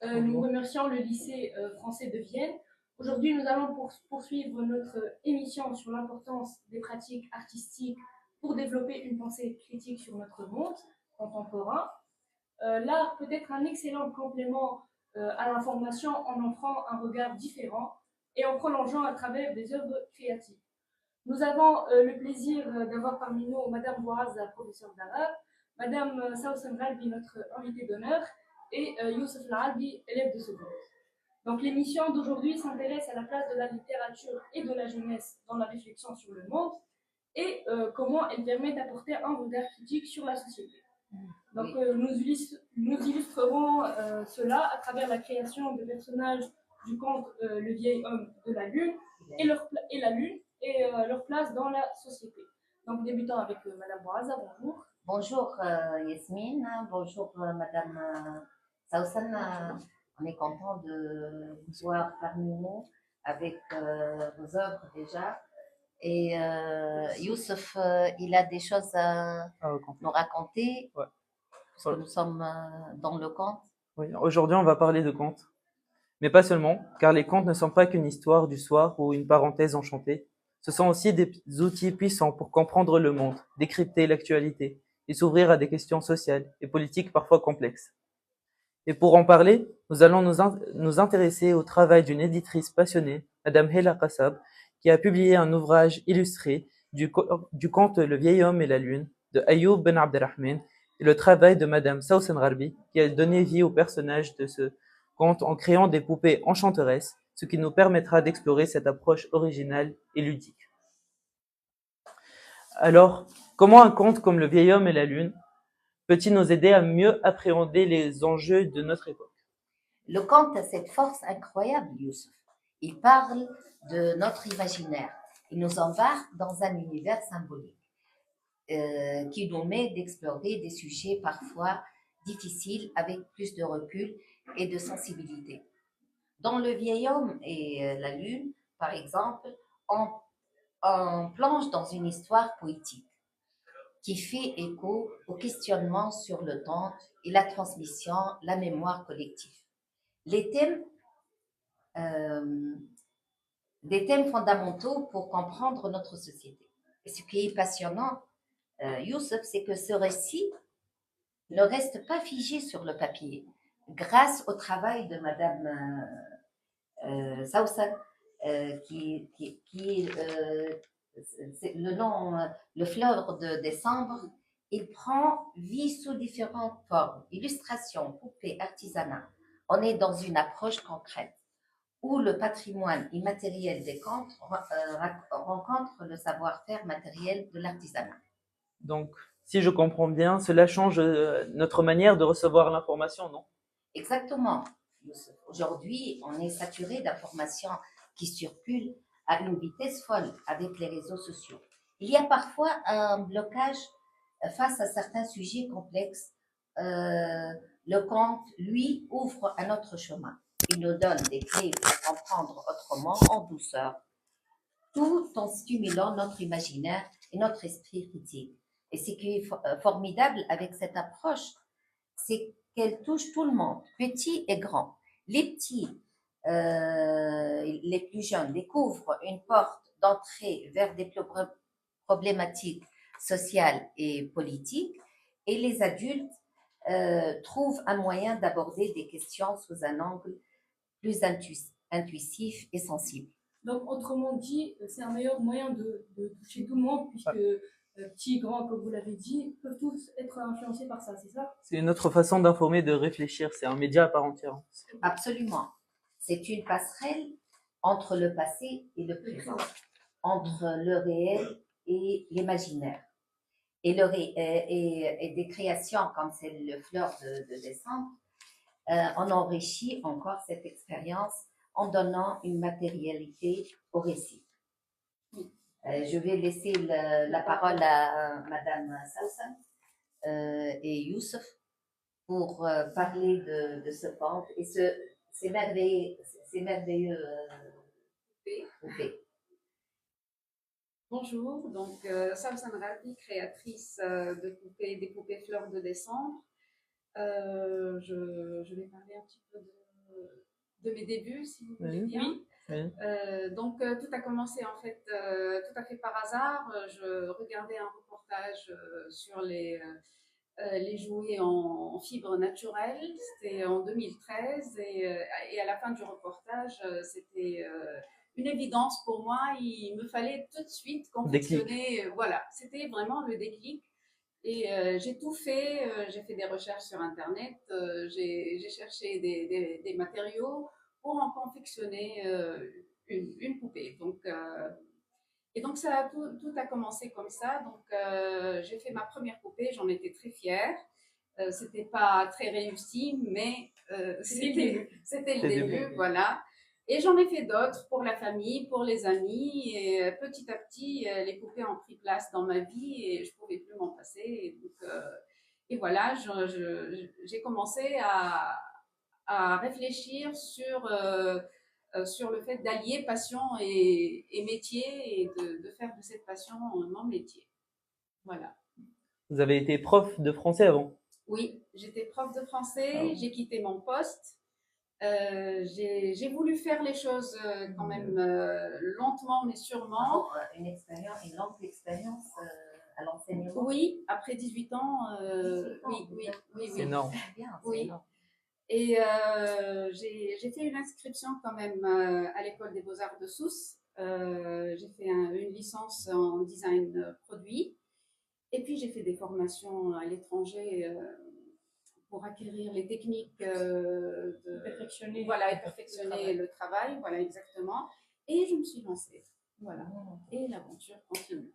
Nous remercions le lycée français de Vienne. Aujourd'hui, nous allons poursuivre notre émission sur l'importance des pratiques artistiques pour développer une pensée critique sur notre monde contemporain. L'art peut être un excellent complément à l'information en offrant un regard différent et en prolongeant à travers des œuvres créatives. Nous avons le plaisir d'avoir parmi nous Madame Boaz, professeure d'arabe, Madame Sawsan Ralbi, notre invitée d'honneur, et Youssef Larbi, élève de seconde. Donc l'émission d'aujourd'hui s'intéresse à la place de la littérature et de la jeunesse dans la réflexion sur le monde et comment elle permet d'apporter un regard critique sur la société. Donc nous illustrerons cela à travers la création de personnages du conte Le vieil homme de la lune et la lune et leur place dans la société. Donc débutons avec Madame Boaza, bonjour. Bonjour Yasmine, bonjour Madame Sawsan. On est content de vous voir parmi nous avec vos œuvres déjà. Et Youssef, il a des choses à nous raconter, Ouais. parce que nous sommes dans le conte. Oui, aujourd'hui, on va parler de contes. Mais pas seulement, car les contes ne sont pas qu'une histoire du soir ou une parenthèse enchantée. Ce sont aussi des outils puissants pour comprendre le monde, décrypter l'actualité et s'ouvrir à des questions sociales et politiques parfois complexes. Et pour en parler, nous allons nous intéresser au travail d'une éditrice passionnée, Madame Hela Qassab, qui a publié un ouvrage illustré du conte Le vieil homme et la lune de Ayoub Ben Abdelrahman et le travail de Madame Sawsan Rarbi qui a donné vie au personnage de ce conte en créant des poupées enchanteresses, ce qui nous permettra d'explorer cette approche originale et ludique. Alors, comment un conte comme Le vieil homme et la lune peut-il nous aider à mieux appréhender les enjeux de notre époque? Le conte a cette force incroyable, Youssef. Il parle de notre imaginaire. Il nous embarque dans un univers symbolique qui nous met d'explorer des sujets parfois difficiles avec plus de recul et de sensibilité. Dans Le vieil homme et la lune, par exemple, on plonge dans une histoire poétique qui fait écho au questionnement sur le temps et la transmission, la mémoire collective. Les thèmes, euh, des thèmes fondamentaux pour comprendre notre société. Et ce qui est passionnant, Youssef, c'est que ce récit ne reste pas figé sur le papier. Grâce au travail de Madame Sawsan, qui c'est le nom, le fleuve de décembre, il prend vie sous différentes formes, illustration, poupée, artisanat. On est dans une approche concrète où le patrimoine immatériel des contes rencontre le savoir-faire matériel de l'artisanat. Donc, si je comprends bien, cela change notre manière de recevoir l'information, non? Exactement. Aujourd'hui, on est saturé d'informations qui circulent à une vitesse folle avec les réseaux sociaux. Il y a parfois un blocage face à certains sujets complexes. Le conte, lui, ouvre un autre chemin. Il nous donne des clés pour comprendre autrement, en douceur, tout en stimulant notre imaginaire et notre esprit critique. Et ce qui est formidable avec cette approche, c'est qu'elle touche tout le monde, petits et grands. Les petits, les plus jeunes, découvrent une porte d'entrée vers des problématiques sociales et politiques, et les adultes trouvent un moyen d'aborder des questions sous un angle plus intuitif et sensible. Donc, autrement dit, c'est un meilleur moyen de toucher tout le monde, puisque petits, grands, comme vous l'avez dit, peuvent tous être influencés par ça, c'est ça? C'est une autre façon d'informer, de réfléchir. C'est un média à part entière. Absolument. C'est une passerelle entre le passé et le présent, entre le réel et l'imaginaire. Et des créations comme c'est le fleur de décembre, on enrichit encore cette expérience en donnant une matérialité au récit. Je vais laisser la parole à Madame Sawsan et Youssef pour parler de ce conte et ces merveilleux poupées. Bonjour, donc Sawsan Rarbi, créatrice des poupées fleurs de décembre. Je vais parler un petit peu de mes débuts, si vous voulez Oui. bien. Oui. Oui. Tout a commencé en fait tout à fait par hasard. Je regardais un reportage sur les jouets en fibre naturelle. C'était en 2013 et à la fin du reportage, c'était une évidence pour moi. Il me fallait tout de suite Déclic. confectionner. Voilà, c'était vraiment le déclic. Et j'ai tout fait. J'ai fait des recherches sur Internet. J'ai cherché des matériaux pour en confectionner une poupée. Et donc, tout a commencé comme ça. Donc, j'ai fait ma première poupée, j'en étais très fière. C'était pas très réussi, mais c'était le C'est le début, début. voilà. Et j'en ai fait d'autres pour la famille, pour les amis. Et petit à petit, les poupées ont pris place dans ma vie et je pouvais plus m'en passer. Et voilà, j'ai commencé à réfléchir sur le fait d'allier passion et métier et de faire de cette passion mon métier. Voilà. Vous avez été prof de français avant. Oui, j'étais prof de français, Ah. j'ai quitté mon poste. J'ai voulu faire les choses quand même lentement mais sûrement. Une longue expérience à l'enseignement. Oui, après 18 ans, oui. C'est énorme. C'est bien, c'est Oui. énorme. Et j'ai fait une inscription quand même à l'école des Beaux-Arts de Sousse. J'ai fait une licence en design produit. Et puis j'ai fait des formations à l'étranger pour acquérir les techniques Perfectionner. Voilà, et perfectionner le travail. Voilà, exactement. Et je me suis lancée. Voilà. Et l'aventure continue.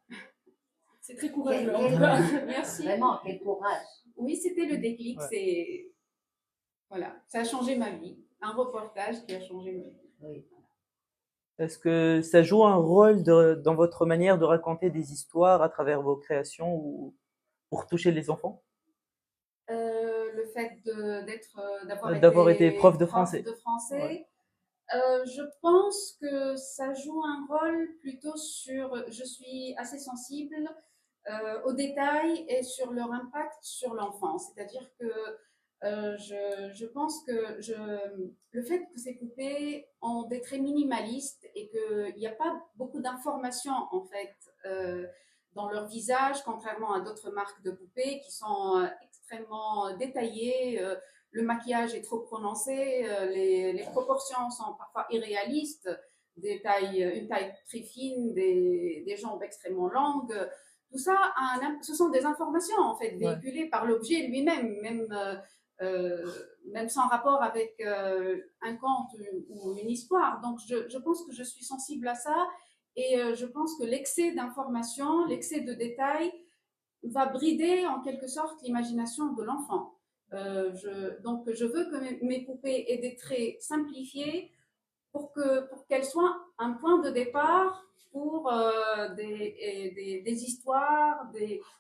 C'est très courageux. Quel- en tout cas. Merci. Vraiment, quel courage. Oui, c'était le déclic. Ouais. Voilà, ça a changé ma vie. Un reportage qui a changé ma vie. Oui. Est-ce que ça joue un rôle dans votre manière de raconter des histoires à travers vos créations ou pour toucher les enfants? Le fait D'avoir été prof de français. français, je pense que ça joue un rôle plutôt sur. Je suis assez sensible aux détails et sur leur impact sur l'enfant. C'est-à-dire que je pense que le fait que ces poupées ont des traits minimalistes et qu'il n'y a pas beaucoup d'informations en fait dans leur visage, contrairement à d'autres marques de poupées qui sont extrêmement détaillées. Le maquillage est trop prononcé, les proportions sont parfois irréalistes, une taille très fine, des jambes extrêmement longues. Tout ça, ce sont des informations en fait véhiculées par l'objet lui-même, même sans rapport avec un conte ou une histoire. Donc, je pense que je suis sensible à ça et je pense que l'excès d'informations, l'excès de détails va brider en quelque sorte l'imagination de l'enfant. Donc, je veux que mes poupées aient des traits simplifiés pour qu'elles soient un point de départ pour des histoires,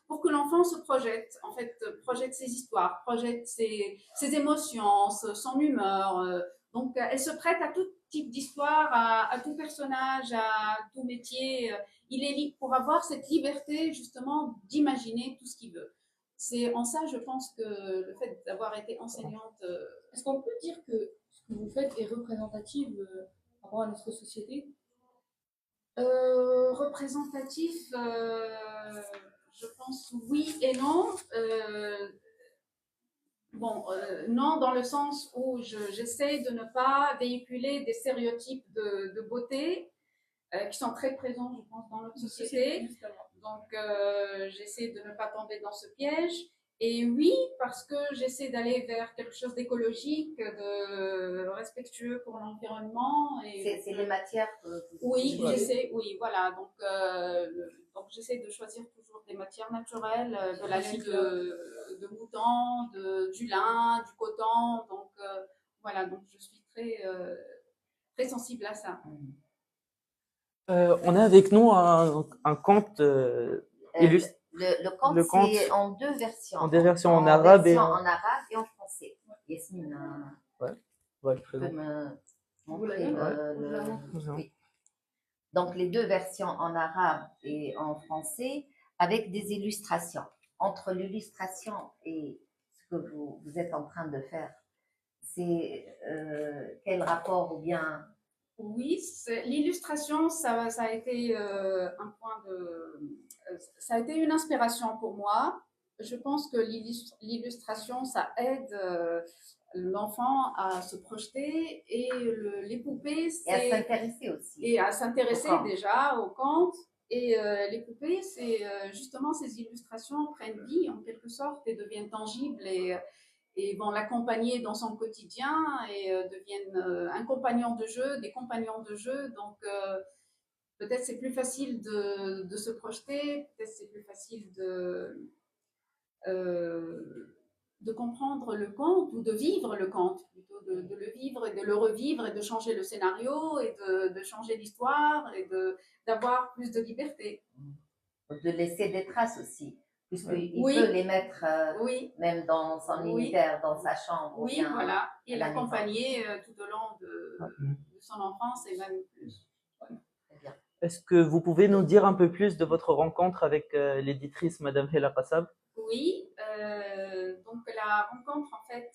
pour que l'enfant se projette, en fait, projette ses histoires, projette ses émotions, son humeur. Donc, elle se prête à tout type d'histoire, à tout personnage, à tout métier. Il est libre pour avoir cette liberté, justement, d'imaginer tout ce qu'il veut. C'est en ça, je pense que le fait d'avoir été enseignante. Est-ce qu'on peut dire que ce que vous faites est représentatif par rapport à notre société? Représentatif, je pense oui et non. Non, dans le sens où j'essaie de ne pas véhiculer des stéréotypes de beauté qui sont très présents, je pense, dans notre société. Donc, j'essaie de ne pas tomber dans ce piège. Et oui, parce que j'essaie d'aller vers quelque chose d'écologique, de respectueux pour l'environnement. C'est les matières que vous Oui, utilisez. j'essaie, oui, voilà. Donc j'essaie de choisir toujours des matières naturelles, de la laine de mouton, du lin, du coton. Donc voilà, donc je suis très sensible à ça. On a avec nous un conte illustré. Le conte, Le conte, c'est en deux versions. en deux versions, en arabe et en arabe et en français. Yasmine, Ouais, tu très peux bien. me Vous montrer l'avez oui. Donc, les deux versions en arabe et en français avec des illustrations. Entre l'illustration et ce que vous êtes en train de faire, c'est quel rapport ou bien... Oui, l'illustration, ça a été ça a été une inspiration pour moi. Je pense que l'illustration, ça aide l'enfant à se projeter et les poupées, Et à s'intéresser aussi. Et à s'intéresser au conte. déjà au conte. Et les poupées, c'est justement ces illustrations prennent vie en quelque sorte et deviennent tangibles et vont l'accompagner dans son quotidien et deviennent un compagnon de jeu, des compagnons de jeu. Donc, peut-être c'est plus facile de se projeter, peut-être c'est plus facile de comprendre le conte ou de vivre le conte, plutôt de le vivre et de le revivre et de changer le scénario et de changer l'histoire et d'avoir plus de liberté. De laisser des traces aussi, puisqu'il Oui. peut les mettre Oui. même dans son Oui. univers, dans sa chambre. Oui, bien voilà, et à la l'accompagner tout au long de son enfance et même plus. Très bien. Est-ce que vous pouvez nous dire un peu plus de votre rencontre avec l'éditrice Madame Hela Qassab? Oui, donc la rencontre, en fait,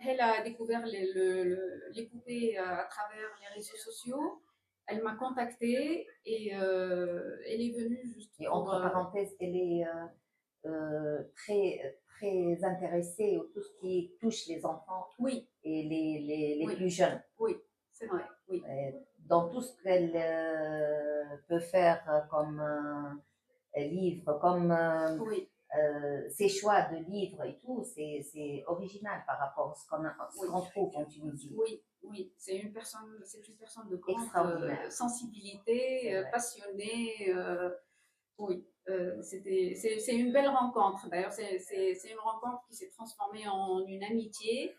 elle a découvert les poupées à travers les réseaux sociaux. Elle m'a contactée et elle est venue juste Et pour... entre parenthèses, elle est très intéressée à tout ce qui touche les enfants Oui, et les Oui. plus jeunes. oui, c'est vrai, oui. Dans tout ce qu'elle peut faire comme livre, comme Oui, ses choix de livres et tout, c'est original par rapport à ce qu'on trouve en Tunisie. oui, oui, c'est une personne de grande Extraordinaire. sensibilité, C'est vrai. passionnée. Oui, c'est une belle rencontre. D'ailleurs, c'est une rencontre qui s'est transformée en une amitié.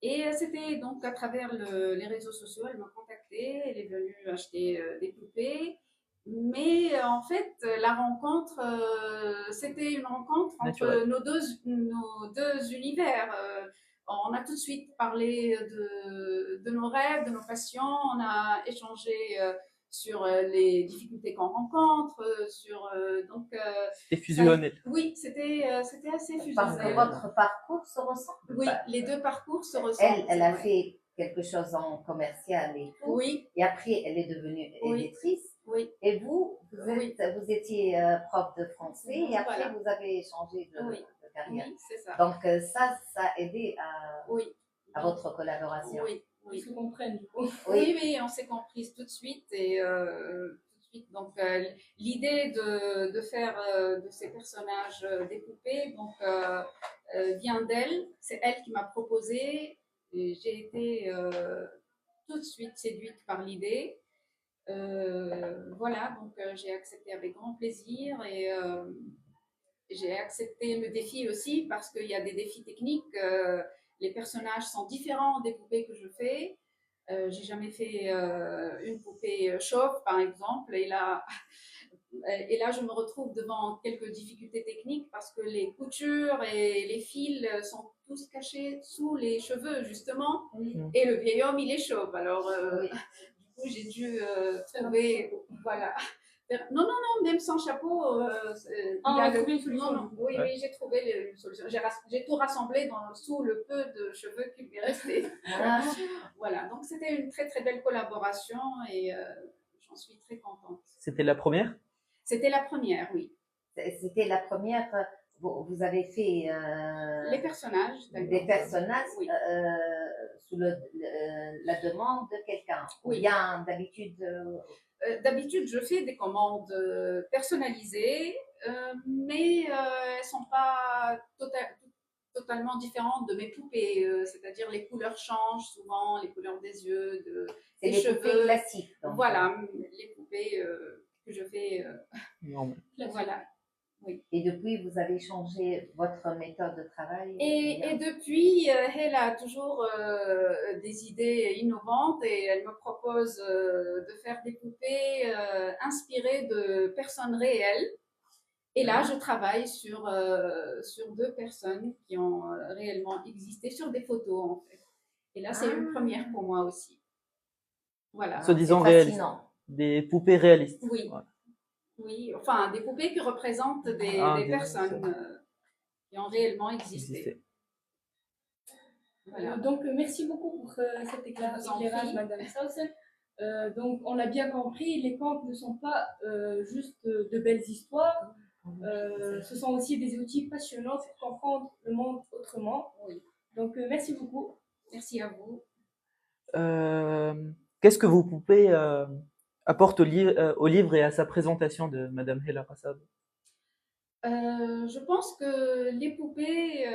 Et c'était donc à travers les réseaux sociaux, elle m'a contactée, elle est venue acheter des poupées. Mais en fait, la rencontre, c'était une rencontre entre Naturel. nos deux univers. On a tout de suite parlé de nos rêves, de nos passions, on a échangé sur les difficultés qu'on rencontre, C'était fusionné. oui, c'était assez fusionnel. Parce que votre parcours se ressemble. Oui, les deux parcours se ressemblent. Elle a fait quelque chose en commercial et tout. Oui. Et après, elle est devenue éditrice. Oui. Et vous étiez prof de français et après, Voilà. vous avez changé de carrière. Oui, c'est ça. Donc, ça a aidé à votre collaboration. Oui. Ils se comprennent du coup. Oui, on s'est comprises tout de suite et tout de suite. Donc, l'idée de faire de ces personnages des poupées vient d'elle. C'est elle qui m'a proposé. Et j'ai été tout de suite séduite par l'idée. Voilà, donc j'ai accepté avec grand plaisir et j'ai accepté le défi aussi parce qu'il y a des défis techniques. Les personnages sont différents des poupées que je fais. J'ai jamais fait une poupée chauve, par exemple, et là, je me retrouve devant quelques difficultés techniques parce que les coutures et les fils sont tous cachés sous les cheveux, justement, et le vieil homme, il est chauve. Alors, du coup, j'ai dû trouver, voilà. Non, même sans chapeau. Il a trouvé une solution. Oui, j'ai trouvé une solution. J'ai tout rassemblé sous le peu de cheveux qu'il m'est resté. Voilà, donc c'était une très très belle collaboration et j'en suis très contente. C'était la première? C'était la première, oui. C'était la première. Vous avez fait les personnages. Des personnages oui. Sous la demande de quelqu'un. Oui. Bien d'habitude. D'habitude, je fais des commandes personnalisées, mais elles ne sont pas totalement différentes de mes poupées. C'est-à-dire les couleurs changent souvent, les couleurs des yeux, des cheveux. Poupées classiques. Donc. Voilà, les poupées que je fais. Voilà. Oui. Et depuis, vous avez changé votre méthode de travail? Et depuis, elle a toujours des idées innovantes et elle me propose de faire des poupées inspirées de personnes réelles. Et là, je travaille sur deux personnes qui ont réellement existé, sur des photos en fait. Et là, c'est une première pour moi aussi. Voilà. Se disant réalistes. Des poupées réalistes. Oui. Voilà. Oui, enfin, des poupées qui représentent des personnes qui ont réellement existé. Voilà. Donc, merci beaucoup pour cet Je vous en éclairage, prie. Madame Sausen. Donc, on a bien compris, les contes ne sont pas juste de belles histoires, ce sont aussi des outils passionnants pour comprendre le monde autrement. Oui. Donc, merci beaucoup. Merci à vous. Qu'est-ce que vos poupées apportent au livre et à sa présentation de Madame Hela Kassab? Je pense que les poupées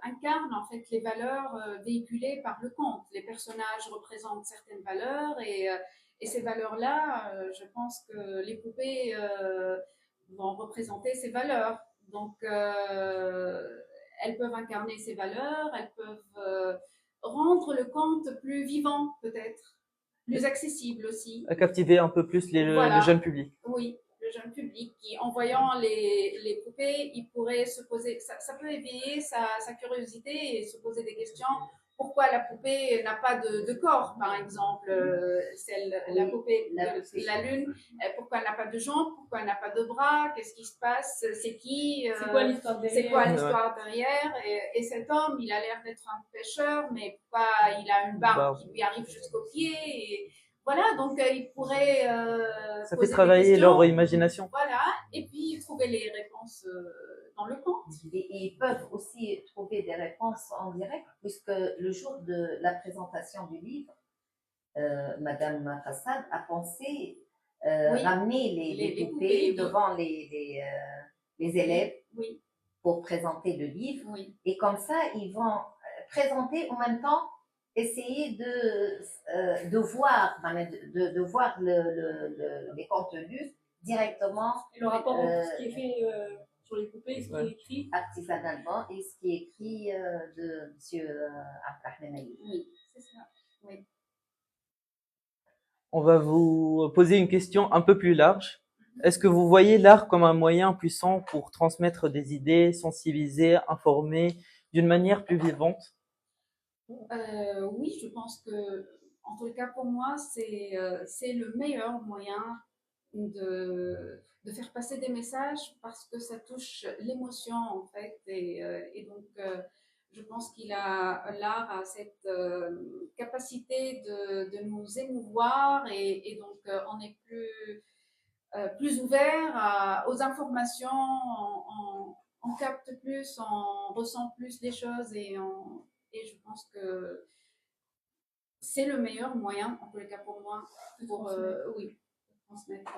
incarnent en fait les valeurs véhiculées par le conte. Les personnages représentent certaines valeurs et ces valeurs-là, je pense que les poupées vont représenter ces valeurs. Donc, elles peuvent incarner ces valeurs, elles peuvent rendre le conte plus vivant peut-être, plus accessible aussi. À captiver un peu plus Voilà. le jeune public. Oui, le jeune public qui, en voyant les poupées, il pourrait se poser, ça peut éveiller sa curiosité et se poser des questions. Pourquoi la poupée n'a pas de corps, par exemple, la Oui, poupée la de poupée. la Lune, pourquoi elle n'a pas de jambes, pourquoi elle n'a pas de bras, qu'est-ce qui se passe, c'est qui, C'est quoi l'histoire derrière? c'est quoi l'histoire derrière, et cet homme, il a l'air d'être un pêcheur, mais pourquoi il a une barbe qui lui arrive jusqu'aux pieds, et voilà, donc il pourrait Ça fait poser des travailler questions. leur imagination. Voilà, et puis trouver les réponses dans le conte. Et ils peuvent aussi trouver des réponses en direct, puisque le jour de la présentation du livre, Madame Fassad a pensé Oui. ramener les poupées oui. devant les élèves Oui, pour présenter le livre. oui, Et comme ça, ils vont présenter en même temps, essayer de voir, de voir les contenus directement Et le rapport entre ce qui est fait sur les poupées et ce qui est écrit. artisanalement et ce qui est écrit de M. Abdelrahman Ayoub. oui, c'est ça. Oui. On va vous poser une question un peu plus large. Est-ce que vous voyez l'art comme un moyen puissant pour transmettre des idées, sensibiliser, informer d'une manière plus vivante? Oui, je pense que, en tout cas pour moi, c'est le meilleur moyen de faire passer des messages parce que ça touche l'émotion en fait et donc je pense qu'il a l'art a cette capacité de nous émouvoir et donc on est plus ouvert aux informations, on capte plus, on ressent plus les choses et je pense que c'est le meilleur moyen, en tous les cas pour moi, pour oui, transmettre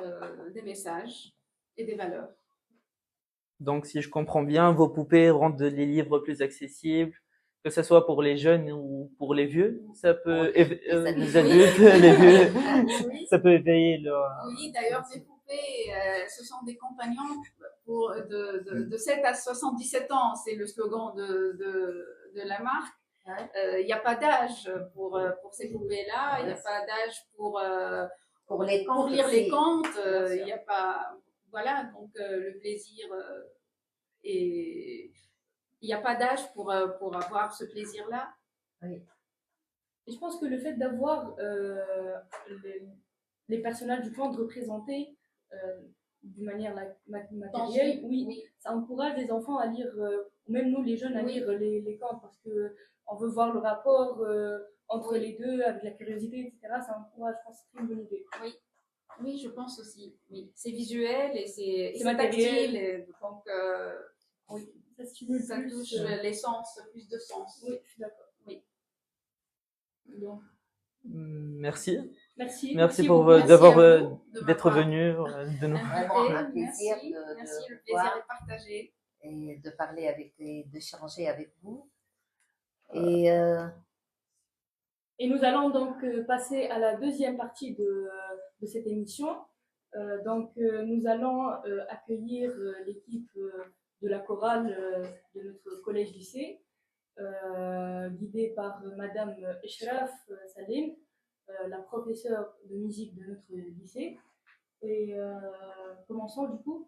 des messages et des valeurs. Donc, si je comprends bien, vos poupées rendent les livres plus accessibles, que ce soit pour les jeunes ou pour les vieux. Ça peut les adultes, les vieux, Oui. ça peut éveiller leur. Oui, d'ailleurs, mes poupées, ce sont des compagnons de 7 à 77 ans. C'est le slogan de la marque. Il n'y a pas d'âge pour ces poupées-là. Il n'y a pas d'âge pour lire les contes. Il n'y a pas. Voilà, donc le plaisir et il n'y a pas d'âge pour avoir ce plaisir-là. Oui. Et je pense que le fait d'avoir les personnages du conte représentés d'une manière matérielle, oui, ça encourage les enfants à lire, ou même nous les jeunes à lire les contes parce que on veut voir le rapport entre les deux avec la curiosité, etc. Ça encourage, je pense que c'est une bonne idée. Oui. Oui, je pense aussi. Oui, c'est visuel et c'est matériel. Tactile, et donc oui, ça stimule ça plus, touche les sens, plus de sens. Oui, je suis d'accord. Oui. Donc, merci. Merci. Merci d'être venu. De nous. Vraiment un plaisir Merci, de le plaisir est partagé. Et de parler d'échanger avec vous. Et nous allons donc passer à la deuxième partie de cette émission. Nous allons accueillir l'équipe de la chorale de notre collège-lycée, guidée par Madame Eshraf Salim, la professeure de musique de notre lycée. Et commençons du coup.